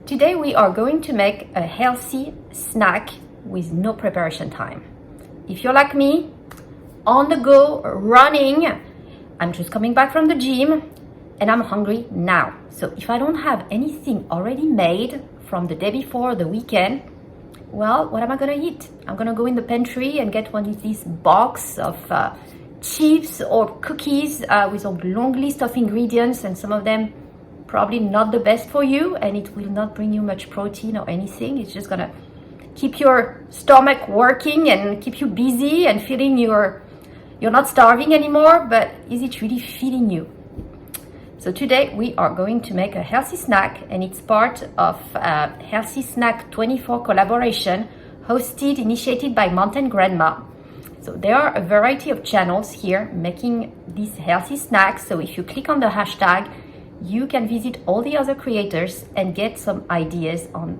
Today we are going to make a healthy snack with no preparation time. If you're like me, on the go, running, I'm just coming back from the gym and I'm hungry now. So if I don't have anything already made from the day before, the weekend, well, what am I gonna eat? I'm gonna go in the pantry and get one of these box of chips or cookies with a long list of ingredients, and some of them probably not the best for you, and it will not bring you much protein or anything. It's just gonna keep your stomach working and keep you busy and feeling you're not starving anymore, but is it really feeding you? So today we are going to make a healthy snack, and it's part of a Healthy Snack 24 collaboration initiated by Mountain Grandma. So there are a variety of channels here making these healthy snacks. So if you click on the hashtag, you can visit all the other creators and get some ideas on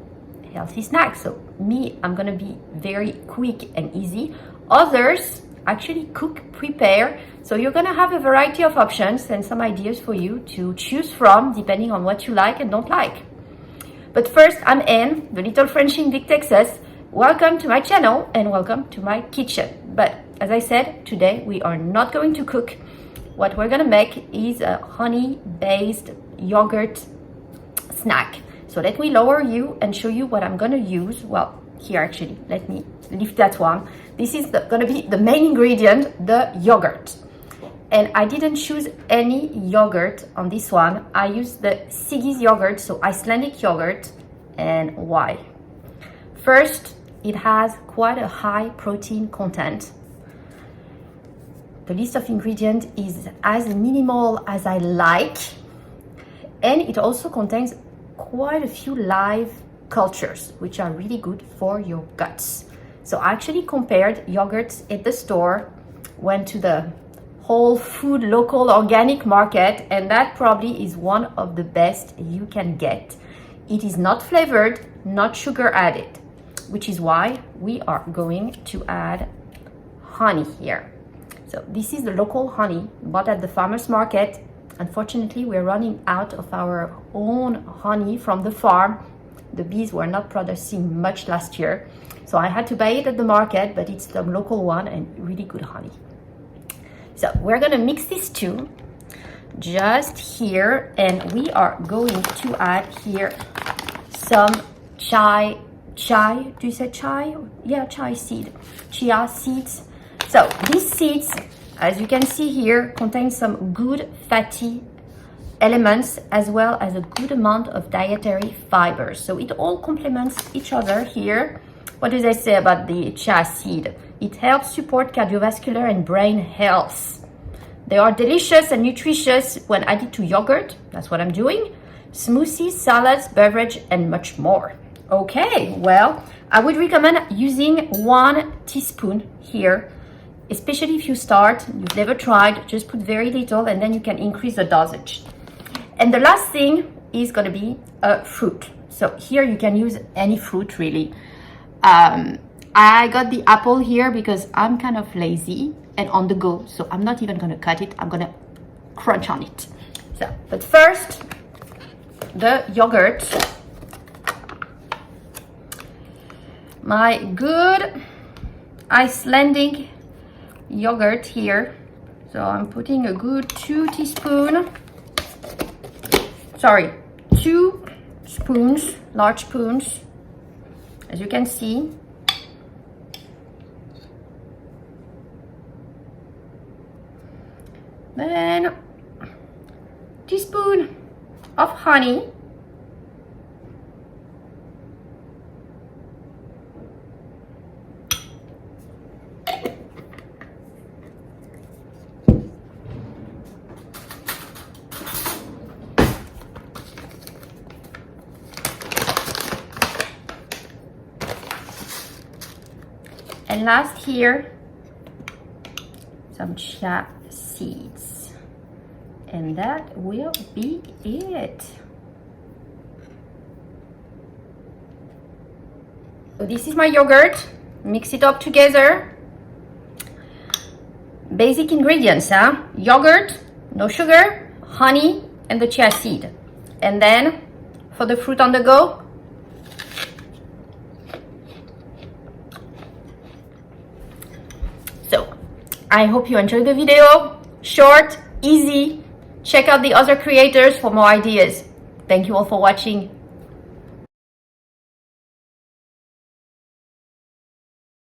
healthy snacks. So me, I'm gonna be very quick and easy. Others actually cook, prepare. So you're gonna have a variety of options and some ideas for you to choose from depending on what you like and don't like. But first, I'm Anne, the little Frenchie in Vic, Texas. Welcome to my channel and welcome to my kitchen. But as I said, today we are not going to cook. What we're gonna make is a honey-based yogurt snack. So let me lower you and show you what I'm gonna use. Well, here actually, let me lift that one. This is gonna be the main ingredient, the yogurt. And I didn't choose any yogurt on this one. I used the Siggi's yogurt, so Icelandic yogurt. And why? First, it has quite a high protein content. The list of ingredients is as minimal as I like, and it also contains quite a few live cultures, which are really good for your guts. So I actually compared yogurts at the store, went to the Whole Food local organic market, and that probably is one of the best you can get. It is not flavored, not sugar added, which is why we are going to add honey here. So this is the local honey bought at the farmer's market. Unfortunately, we're running out of our own honey from the farm. The bees were not producing much last year, so I had to buy it at the market, but it's the local one and really good honey. So we're gonna mix these two just here, and we are going to add here some chai, do you say chai? Yeah, chia seeds. So these seeds, as you can see here, contain some good fatty elements as well as a good amount of dietary fibers. So it all complements each other here. What does I say about the chia seed? It helps support cardiovascular and brain health. They are delicious and nutritious when added to yogurt. That's what I'm doing. Smoothies, salads, beverage, and much more. Okay, well, I would recommend using 1 teaspoon here, especially if you start, you've never tried, just put very little and then you can increase the dosage. And the last thing is gonna be a fruit. So here you can use any fruit really. I got the apple here because I'm kind of lazy and on the go, so I'm not even gonna cut it, I'm gonna crunch on it. So, but first, the yogurt. My good Icelandic yogurt here. So I'm putting a good 2 spoons, large spoons, as you can see. Then teaspoon of honey. And last here, some chia seeds. And that will be it. So this is my yogurt. Mix it up together. Basic ingredients, yogurt, no sugar, honey, and the chia seed. And then for the fruit on the go, So I hope you enjoyed the video. Short, easy. Check out the other creators for more ideas. Thank you all for watching.